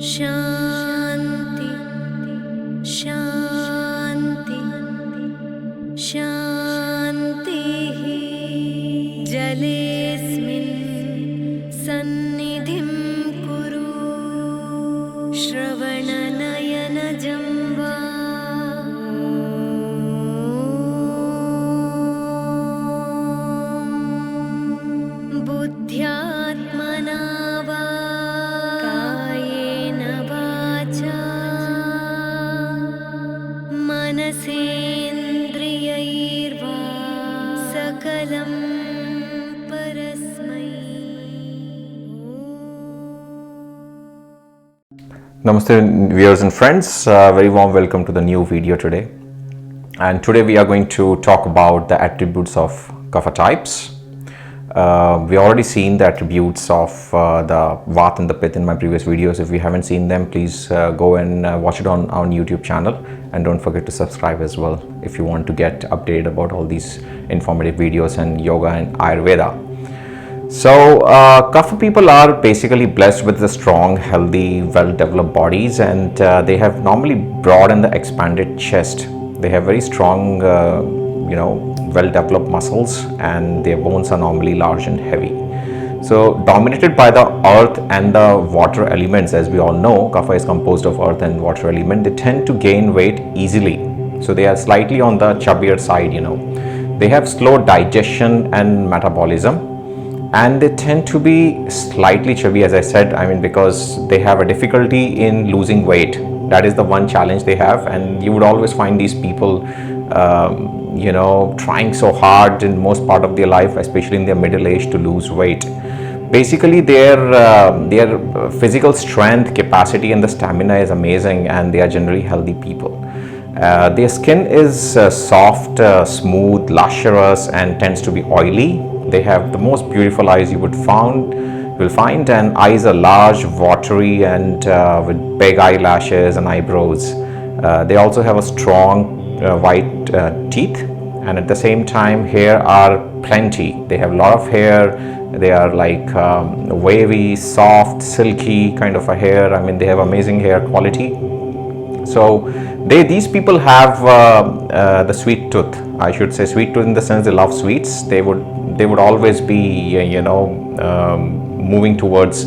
शान्ति शान्ति शान्तिः जलेऽस्मिन् सन्निधिं कुरु श्रवणनयनजं वा बुद्ध्यात्मना वा कायेन वाचा मनसेन्द्रियैर्वा सकलं परस्मै। Namaste viewers and friends, very warm welcome to the new video today. And today we are going to talk about the attributes of Kapha types. We already seen the attributes of the Vata and the Pitta in my previous videos. If you haven't seen them, please go and watch it on our YouTube channel, and don't forget to subscribe as well if you want to get updated about all these informative videos and Yoga and Ayurveda. So Kapha people are basically blessed with the strong, healthy, well-developed bodies, and they have normally broad and the expanded chest. They have very strong well-developed muscles, and their bones are normally large and heavy. So dominated by the earth and the water elements, as we all know, Kapha is composed of earth and water element. They tend to gain weight easily. So they are slightly on the chubbier side, They have slow digestion and metabolism, and they tend to be slightly chubby, as I said, because they have a difficulty in losing weight. That is the one challenge they have, and you would always find these people trying so hard in most part of their life, especially in their middle age, to lose weight. Basically their physical strength, capacity and the stamina is amazing, and they are generally healthy people. Their skin is soft, smooth, lustrous, and tends to be oily. They have the most beautiful eyes you will find, and eyes are large, watery, and with big eyelashes and eyebrows. They also have a strong white teeth, and at the same time hair are plenty. They have a lot of hair. They are like wavy, soft, silky kind of a hair. They have amazing hair quality. So these people have the sweet tooth. I should say sweet tooth in the sense they love sweets. They would always be moving towards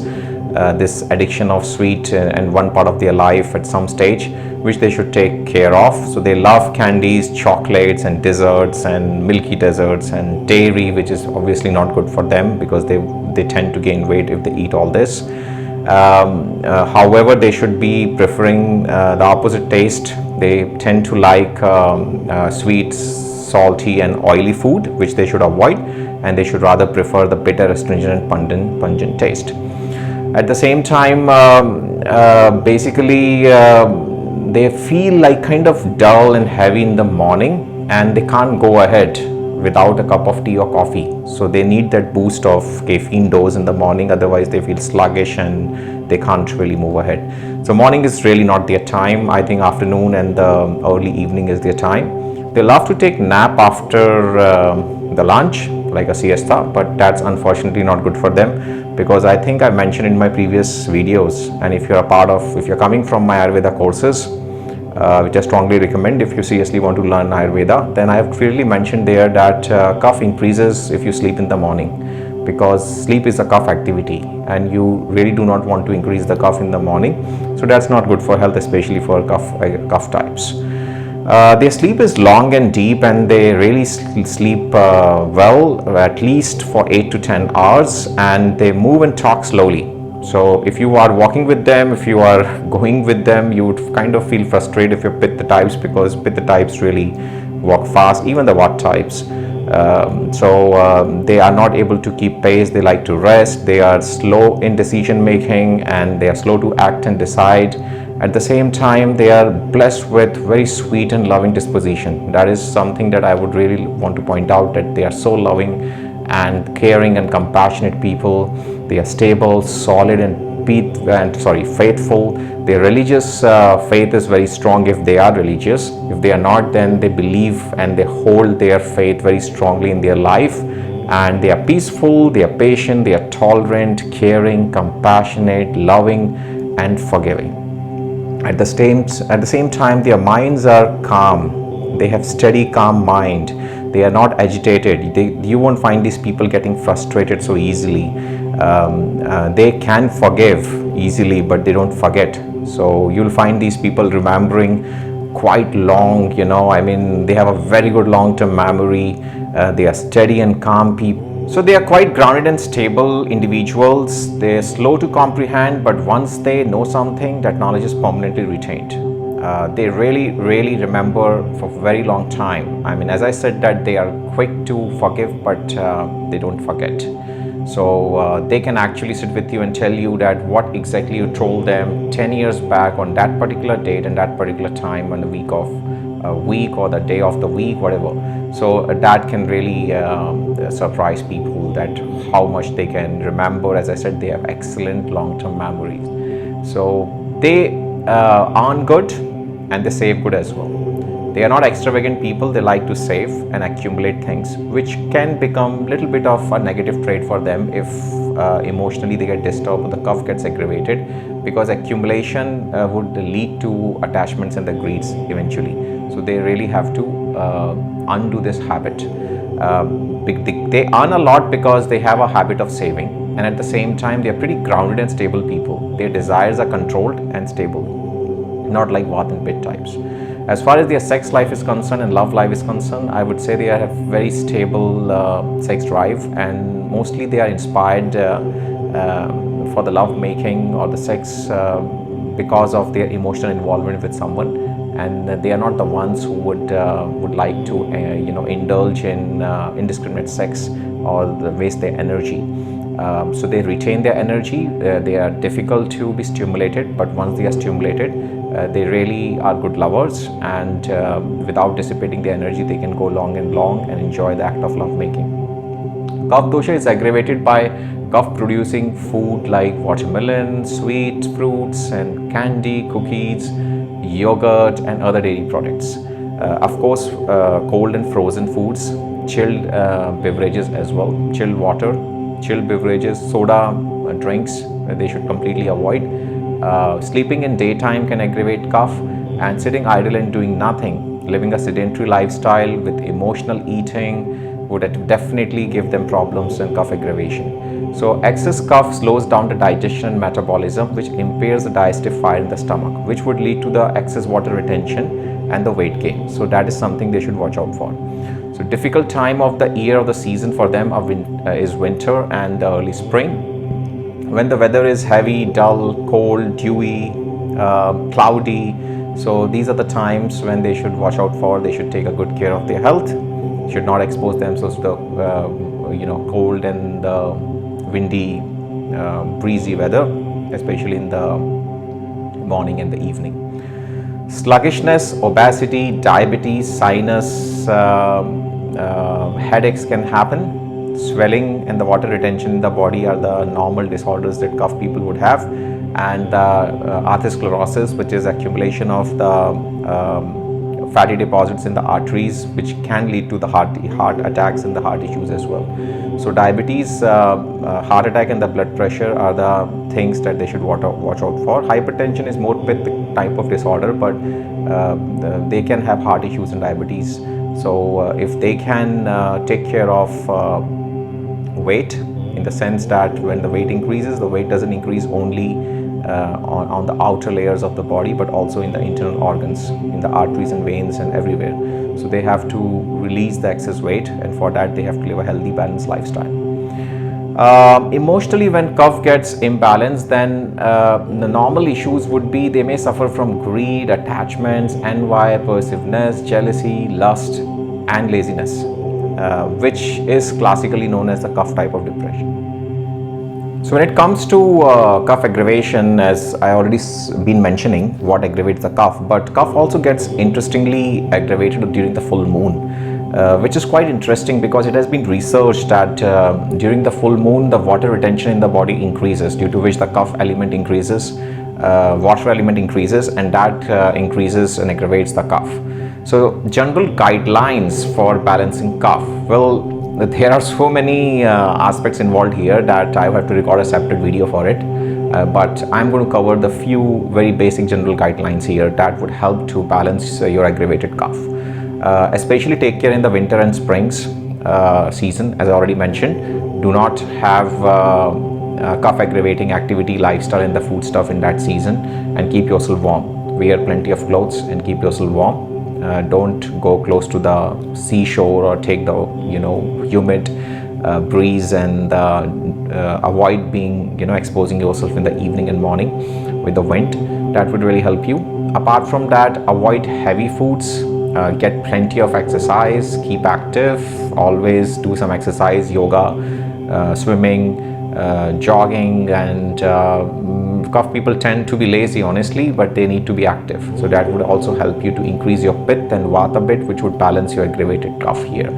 this addiction of sweet and one part of their life at some stage, which they should take care of. So they love candies, chocolates and desserts and milky desserts and dairy, which is obviously not good for them because they tend to gain weight if they eat all this. However, they should be preferring the opposite taste. They tend to like sweet, salty and oily food, which they should avoid, and they should rather prefer the bitter, astringent and pungent taste. At the same time, they feel like kind of dull and heavy in the morning, and they can't go ahead without a cup of tea or coffee. So they need that boost of caffeine dose in the morning, otherwise they feel sluggish and they can't really move ahead. So morning is really not their time. I think afternoon and the early evening is their time. They love to take nap after the lunch, like a siesta, but that's unfortunately not good for them, because I think I mentioned in my previous videos, and if you're coming from my Ayurveda courses, which I strongly recommend if you seriously want to learn Ayurveda, then I have clearly mentioned there that cough increases if you sleep in the morning, because sleep is a cough activity and you really do not want to increase the cough in the morning. So that's not good for health, especially for cough types. Their sleep is long and deep, and they really sleep well, at least for 8 to 10 hours, and they move and talk slowly. So if you are walking with them, if you are going with them, you would kind of feel frustrated if you're Pitta types, because Pitta types really walk fast, even the Vata types. They are not able to keep pace. They like to rest. They are slow in decision making, and they are slow to act and decide. At the same time, they are blessed with very sweet and loving disposition. That is something that I would really want to point out, that they are so loving and caring and compassionate people. They are stable, solid and faithful. Their religious faith is very strong if they are religious. If they are not, then they believe and they hold their faith very strongly in their life, and they are peaceful, they are patient, they are tolerant, caring, compassionate, loving, and forgiving. At the same time, their minds are calm. They have steady, calm mind. They are not agitated. You won't find these people getting frustrated so easily. They can forgive easily, but they don't forget. So you'll find these people remembering quite long. I mean, they have a very good long-term memory. They are steady and calm people. So they are quite grounded and stable individuals. They're slow to comprehend, but once they know something, that knowledge is permanently retained. They really, really remember for a very long time. I mean, as I said, that they are quick to forgive, but they don't forget. So they can actually sit with you and tell you that what exactly you told them 10 years back on that particular date and that particular time on the week or the day of the week, whatever. So that can really surprise people, that how much they can remember. As I said, they have excellent long-term memories. So they earn good and they save good as well. They are not extravagant people. They like to save and accumulate things, which can become a little bit of a negative trait for them if emotionally they get disturbed or the cuff gets aggravated, because accumulation would lead to attachments and the greeds eventually. So they really have to undo this habit. They earn a lot because they have a habit of saving, and at the same time they are pretty grounded and stable people. Their desires are controlled and stable, not like Vata and Pitta types. As far as their sex life is concerned and love life is concerned, I would say they have very stable sex drive, and mostly they are inspired for the love making or the sex because of their emotional involvement with someone, and they are not the ones who would like to indulge in indiscriminate sex or waste their energy. So they retain their energy. They are difficult to be stimulated, but once they are stimulated, they really are good lovers, and without dissipating their energy, they can go long and enjoy the act of love making. Kapha dosha is aggravated by cough producing food like watermelon, sweet fruits and candy, cookies, yogurt and other dairy products. Of course, cold and frozen foods, chilled beverages as well, chilled water, chilled beverages, soda drinks, they should completely avoid. Sleeping in daytime can aggravate cough, and sitting idle and doing nothing, living a sedentary lifestyle with emotional eating would definitely give them problems and cough aggravation. So excess cough slows down the digestion and metabolism, which impairs the digestive fire in the stomach, which would lead to the excess water retention and the weight gain. So that is something they should watch out for. So difficult time of the year, of the season for them is winter and the early spring, when the weather is heavy, dull, cold, dewy, cloudy. So these are the times when they should watch out for. They should take a good care of their health, should not expose themselves to the cold and the windy, breezy weather, especially in the morning and the evening. Sluggishness, obesity, diabetes, sinus, headaches can happen. Swelling and the water retention in the body are the normal disorders that cough people would have, and atherosclerosis, which is accumulation of the fatty deposits in the arteries, which can lead to the heart attacks and the heart issues as well. So diabetes, heart attack and the blood pressure are the things that they should watch out for. Hypertension is more pitta type of disorder, but they can have heart issues and diabetes. So if they can take care of weight, in the sense that when the weight increases, the weight doesn't increase only on the outer layers of the body, but also in the internal organs, in the arteries and veins and everywhere. So they have to release the excess weight, and for that they have to live a healthy, balanced lifestyle. Emotionally, when cough gets imbalanced, then the normal issues would be they may suffer from greed, attachments, envy, persiveness, jealousy, lust and laziness, which is classically known as the cough type of depression. So when it comes to cough aggravation, as I already been mentioning what aggravates the cough, but cough also gets interestingly aggravated during the full moon, which is quite interesting because it has been researched that during the full moon the water retention in the body increases, due to which the cough element increases, water element increases, and that increases and aggravates the cough. So general guidelines for balancing cough, well, there are so many aspects involved here that I have to record a separate video for it. but I'm going to cover the few very basic general guidelines here that would help to balance your aggravated cough. Especially take care in the winter and springs season, as I already mentioned. Do not have cough aggravating activity lifestyle in the food stuff in that season, and keep yourself warm. Wear plenty of clothes and keep yourself warm. Don't go close to the seashore or take the humid breeze, and avoid being exposing yourself in the evening and morning with the wind. That would really help you. Apart from that, avoid heavy foods. Get plenty of exercise, keep active, always do some exercise, yoga, swimming, jogging, and cough people tend to be lazy, honestly, but they need to be active. So that would also help you to increase your pitta and vata bit, which would balance your aggravated cough here.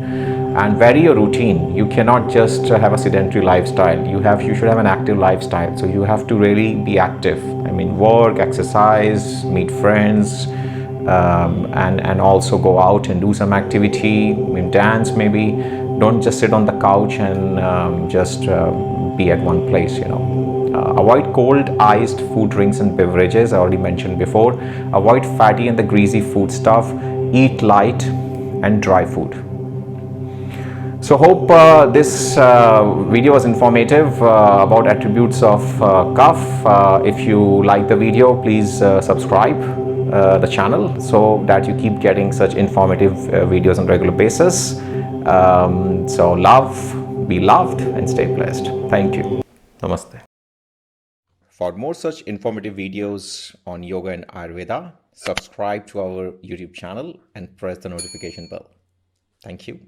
And vary your routine. You cannot just have a sedentary lifestyle. You should have an active lifestyle. So you have to really be active. I mean, work, exercise, meet friends, and also go out and do some activity, dance maybe. Don't just sit on the couch and just be at one place. Avoid cold iced food, drinks and beverages. I already mentioned before. Avoid fatty and the greasy food stuff. Eat light and dry food. So hope this video was informative about attributes of cough. If you like the video, please subscribe the channel so that you keep getting such informative videos on regular basis. So love, be loved, and stay blessed. Thank you. Namaste. For more such informative videos on yoga and Ayurveda, subscribe to our YouTube channel and press the notification bell. Thank you.